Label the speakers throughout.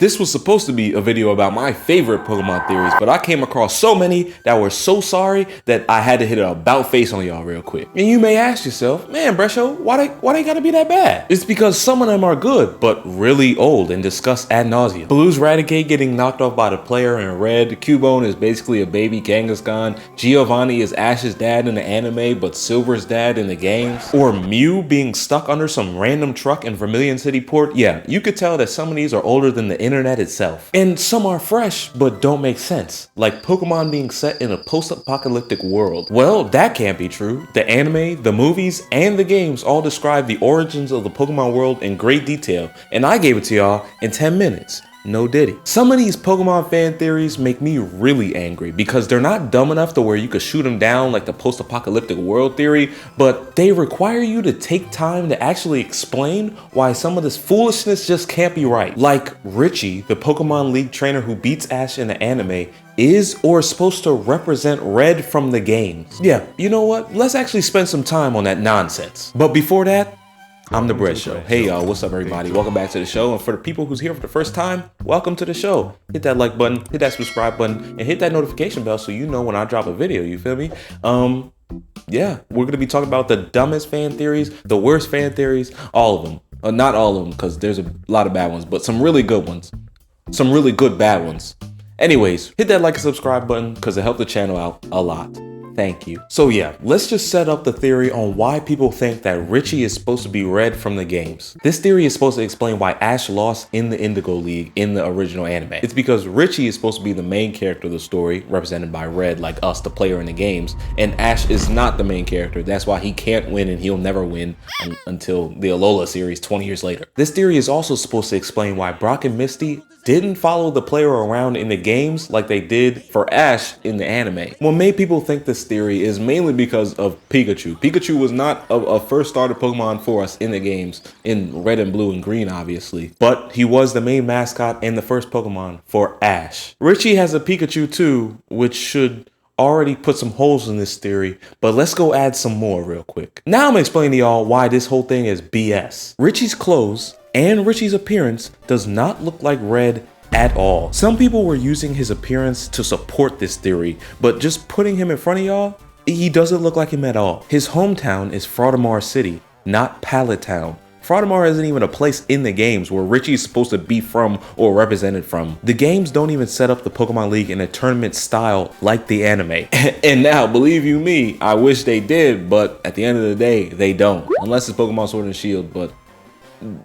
Speaker 1: This was supposed to be a video about my favorite Pokemon theories, but I came across so many that were so sorry that I had to hit an about face on y'all real quick. And you may ask yourself, man, Bresho, why they gotta be that bad? It's because some of them are good, but really old and discussed ad nauseum. Blue's Raticate getting knocked off by the player in red, Cubone is basically a baby Kangaskhan, Giovanni is Ash's dad in the anime, but Silver's dad in the games, or Mew being stuck under some random truck in Vermilion City Port. Yeah, you could tell that some of these are older than the internet itself. And some are fresh, but don't make sense. Like Pokemon being set in a post-apocalyptic world. Well, that can't be true. The anime, the movies, and the games all describe the origins of the Pokemon world in great detail, and I gave it to y'all in 10 minutes. No diddy. Some of these Pokemon fan theories make me really angry because they're not dumb enough to where you could shoot them down like the post-apocalyptic world theory, but they require you to take time to actually explain why some of this foolishness just can't be right. Like Richie, the Pokemon League trainer who beats Ash in the anime, is or is supposed to represent Red from the games. Yeah, you know what? Let's actually spend some time on that nonsense. But before that, I'm the Bread Show. Hey y'all, what's up everybody? Welcome back to the show. And for the people who's here for the first time, welcome to the show. Hit that like button, hit that subscribe button, and hit that notification bell so you know when I drop a video, you feel me? Yeah, we're gonna be talking about the dumbest fan theories, the worst fan theories, all of them. Not all of them, because there's a lot of bad ones, but some really good ones. Some really good bad ones. Anyways, hit that like and subscribe button because it helped the channel out a lot. Thank you. So yeah, let's just set up the theory on why people think that Richie is supposed to be Red from the games. This theory is supposed to explain why Ash lost in the Indigo League in the original anime. It's because Richie is supposed to be the main character of the story, represented by Red, like us, the player in the games, and Ash is not the main character. That's why he can't win and he'll never win until the Alola series 20 years later. This theory is also supposed to explain why Brock and Misty didn't follow the player around in the games like they did for Ash in the anime. What made people think this theory is mainly because of Pikachu. Pikachu was not a first starter Pokemon for us in the games, in Red and Blue and Green obviously, but he was the main mascot and the first Pokemon for Ash. Richie has a Pikachu too, which should already put some holes in this theory, but let's go add some more real quick. Now I'm gonna explain to y'all why this whole thing is BS. Richie's clothes and Richie's appearance does not look like Red at all. Some people were using his appearance to support this theory, but just putting him in front of y'all, he doesn't look like him at all. His hometown is Frogmore City, not Pallet Town. Frogmore isn't even a place in the games where Richie's supposed to be from or represented from. The games don't even set up the Pokemon League in a tournament style like the anime. And now, believe you me, I wish they did, but at the end of the day, they don't. Unless it's Pokemon Sword and Shield, but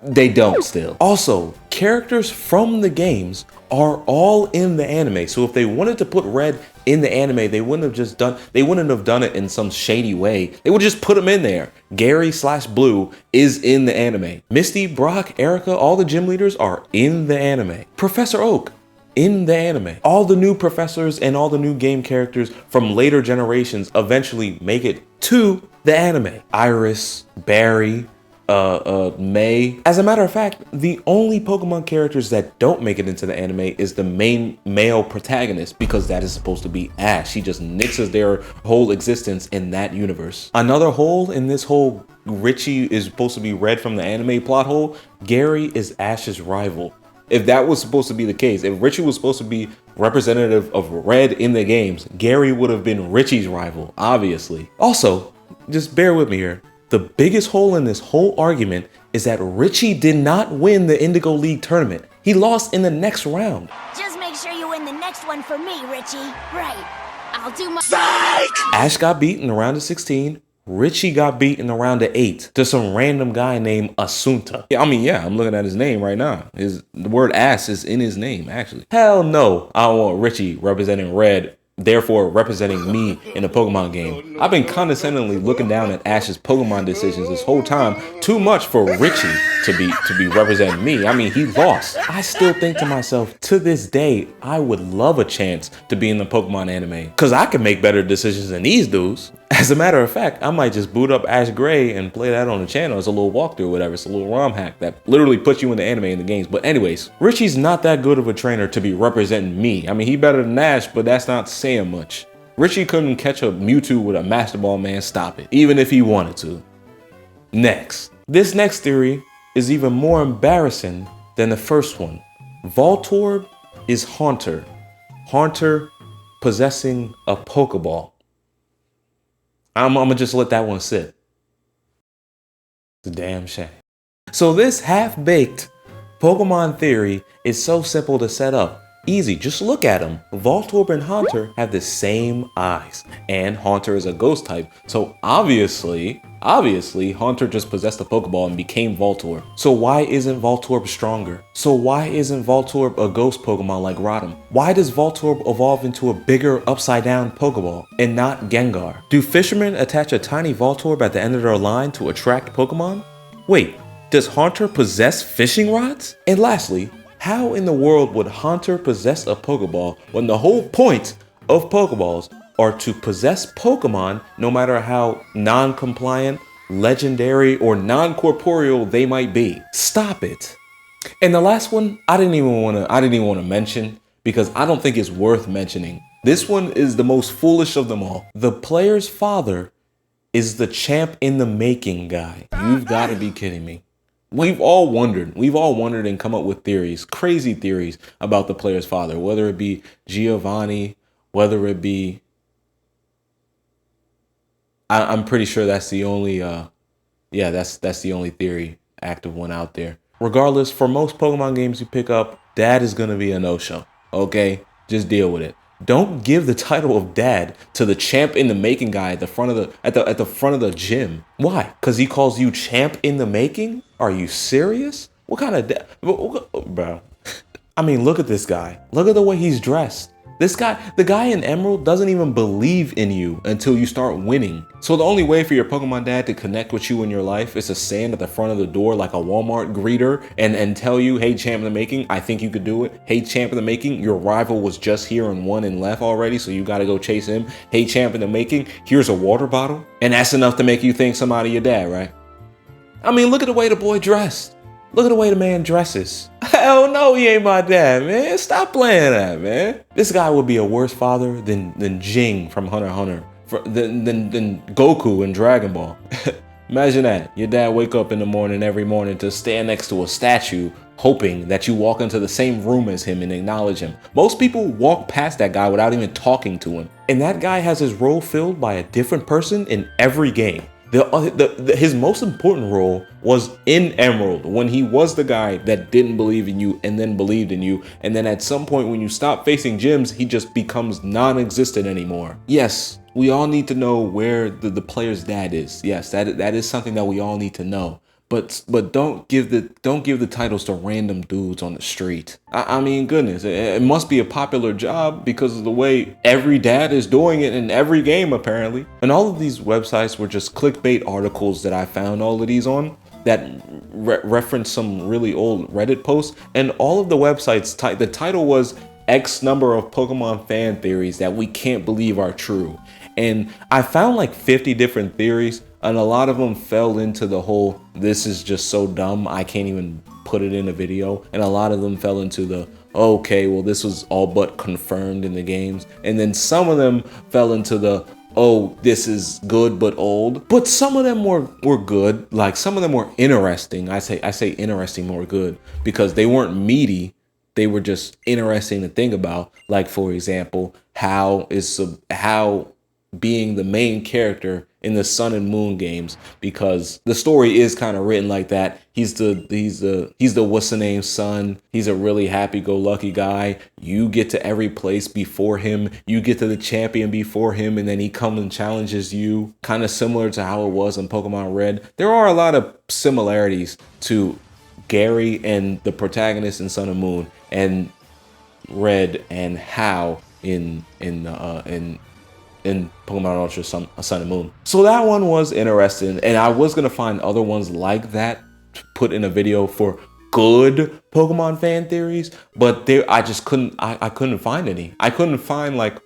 Speaker 1: they don't still. Also, characters from the games are all in the anime. So if they wanted to put Red in the anime, they wouldn't have done it in some shady way. They would just put him in there. Gary/Blue is in the anime. Misty, Brock, Erica, all the gym leaders are in the anime. Professor Oak in the anime. All the new professors and all the new game characters from later generations eventually make it to the anime. Iris, Barry, May. As a matter of fact, the only Pokemon characters that don't make it into the anime is the main male protagonist, because that is supposed to be Ash. He just nixes their whole existence in that universe. Another hole in this whole Richie is supposed to be Red from the anime plot hole, Gary is Ash's rival. If that was supposed to be the case, if Richie was supposed to be representative of Red in the games, Gary would have been Richie's rival, obviously. Also, just bear with me here. The biggest hole in this whole argument is that Richie did not win the Indigo League tournament. He lost in the next round.
Speaker 2: Just make sure you win the next one for me, Richie. Right. I'll do my—
Speaker 1: Psych! Ash got beat in the round of 16. Richie got beat in the round of 8 to some random guy named Asunta. Yeah, I'm looking at his name right now. The word ass is in his name, actually. Hell no, I don't want Richie representing Red, therefore representing me in a Pokemon game. I've been condescendingly looking down at Ash's Pokemon decisions this whole time, too much for Richie to be representing me. I mean, he lost. I still think to myself, to this day, I would love a chance to be in the Pokemon anime, because I can make better decisions than these dudes. As a matter of fact, I might just boot up Ash Gray and play that on the channel as a little walkthrough or whatever. It's a little ROM hack that literally puts you in the anime in the games. But anyways, Richie's not that good of a trainer to be representing me. I mean, he better than Ash, but that's not saying much. Richie couldn't catch a Mewtwo with a Master Ball, man, stop it. Even if he wanted to. Next. This next theory is even more embarrassing than the first one. Voltorb is Haunter. Haunter possessing a Pokeball. I'm gonna just let that one sit. It's a damn shame. So this half-baked Pokemon theory is so simple to set up. Easy, just look at them. Voltorb and Haunter have the same eyes, and Haunter is a ghost type, so obviously Haunter just possessed a Pokeball and became Voltorb. So why isn't Voltorb stronger? So why isn't Voltorb a ghost Pokemon like Rotom? Why does Voltorb evolve into a bigger upside down Pokeball and not Gengar? Do fishermen attach a tiny Voltorb at the end of their line to attract Pokemon? Wait, does Haunter possess fishing rods? And lastly, how in the world would Haunter possess a Pokeball when the whole point of Pokeballs are to possess Pokemon no matter how non-compliant, legendary, or non-corporeal they might be? Stop it. And the last one, I didn't even want to mention because I don't think it's worth mentioning. This one is the most foolish of them all. The player's father is the champ in the making guy. You've got to be kidding me. We've all wondered and come up with theories, crazy theories about the player's father, whether it be Giovanni, whether it be, I'm pretty sure that's the only, that's the only theory, active one out there. Regardless, for most Pokemon games you pick up, Dad is going to be a no-show, okay? Just deal with it. Don't give the title of Dad to the champ in the making guy at the front of the front of the gym. Why? Because he calls you champ in the making? Are you serious? What kind of bro? I mean, look at this guy. Look at the way he's dressed. This guy, the guy in Emerald doesn't even believe in you until you start winning. So the only way for your Pokemon dad to connect with you in your life is to stand at the front of the door like a Walmart greeter and tell you, hey, champ in the making, I think you could do it. Hey, champ in the making, your rival was just here and won and left already, so you gotta go chase him. Hey, champ in the making, here's a water bottle. And that's enough to make you think somebody your dad, right? I mean, look at the way the boy dressed. Look at the way the man dresses. Hell no, he ain't my dad, man. Stop playing that, man. This guy would be a worse father than Jing from Hunter x Hunter, than Goku in Dragon Ball. Imagine that. Your dad wake up in the morning every morning to stand next to a statue hoping that you walk into the same room as him and acknowledge him. Most people walk past that guy without even talking to him. And that guy has his role filled by a different person in every game. His most important role was in Emerald, when he was the guy that didn't believe in you and then believed in you, and then at some point when you stop facing gyms, he just becomes non-existent anymore. Yes, we all need to know where the player's dad is. Yes, that is something that we all need to know. But don't give the titles to random dudes on the street. I mean, goodness, it must be a popular job because of the way every dad is doing it in every game, apparently. And all of these websites were just clickbait articles that I found all of these on that reference some really old Reddit posts. And all of the websites, the title was X number of Pokemon fan theories that we can't believe are true. And I found like 50 different theories, and a lot of them fell into the whole, this is just so dumb, I can't even put it in a video. And a lot of them fell into the, okay, well, this was all but confirmed in the games. And then some of them fell into the, oh, this is good but old. But some of them were good. Like, some of them were interesting. I say interesting more good because they weren't meaty. They were just interesting to think about. Like, for example, how being the main character in the Sun and Moon games, because the story is kind of written like that. He's the what's the name son. He's a really happy-go-lucky guy. You get to every place before him. You get to the champion before him, and then he comes and challenges you. Kind of similar to how it was in Pokemon Red. There are a lot of similarities to Gary and the protagonist in Sun and Moon and Red and How in Pokemon Ultra Sun and Moon. So that one was interesting, and I was gonna find other ones like that to put in a video for good Pokemon fan theories, but I just couldn't. I couldn't find any. I couldn't find like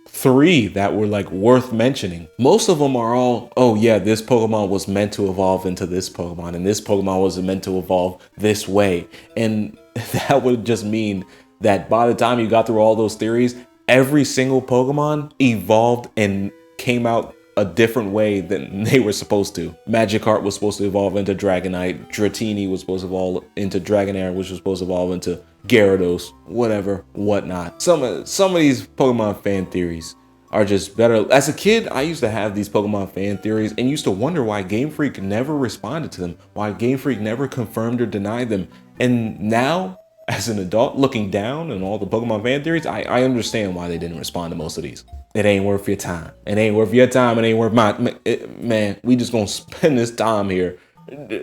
Speaker 1: 3 that were like worth mentioning. Most of them are all, oh yeah, this Pokemon was meant to evolve into this Pokemon, and this Pokemon was meant to evolve this way, and that would just mean that by the time you got through all those theories, every single Pokemon evolved and came out a different way than they were supposed to. Magikarp was supposed to evolve into Dragonite. Dratini was supposed to evolve into Dragonair, which was supposed to evolve into Gyarados, whatever, whatnot. Some of these Pokemon fan theories are just better. As a kid, I used to have these Pokemon fan theories and used to wonder why Game Freak never responded to them, why Game Freak never confirmed or denied them. And now, as an adult looking down on all the Pokemon fan theories, I understand why they didn't respond to most of these. It ain't worth your time. It ain't worth your time. It ain't worth man, we just gonna spend this time here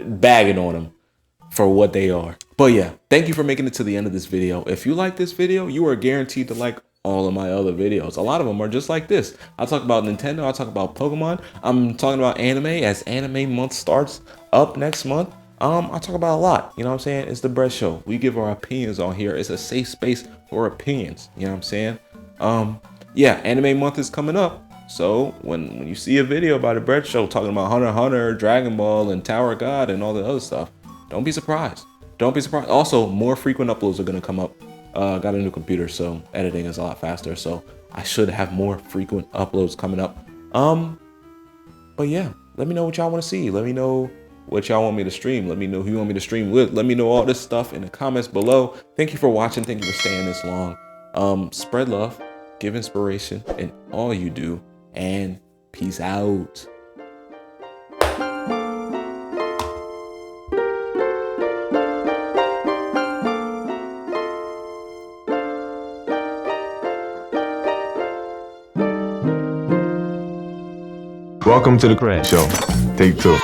Speaker 1: bagging on them for what they are. But yeah, thank you for making it to the end of this video. If you like this video, you are guaranteed to like all of my other videos. A lot of them are just like this. I talk about Nintendo, I talk about Pokemon. I'm talking about anime as anime month starts up next month. I talk about a lot, you know what I'm saying? It's the Bread Show. We give our opinions on here. It's a safe space for opinions, you know what I'm saying? Yeah, anime month is coming up. So when you see a video about a Bread Show talking about Hunter x Hunter, Dragon Ball, and Tower of God and all the other stuff, don't be surprised. Don't be surprised. Also, more frequent uploads are gonna come up. Got a new computer, so editing is a lot faster. So I should have more frequent uploads coming up. But yeah, let me know what y'all want to see. Let me know what y'all want me to stream. Let me know who you want me to stream with. Let me know all this stuff in the comments below. Thank you for watching. Thank you for staying this long. Spread love, give inspiration in all you do, and peace out.
Speaker 3: Welcome to the Bread Show. Take two.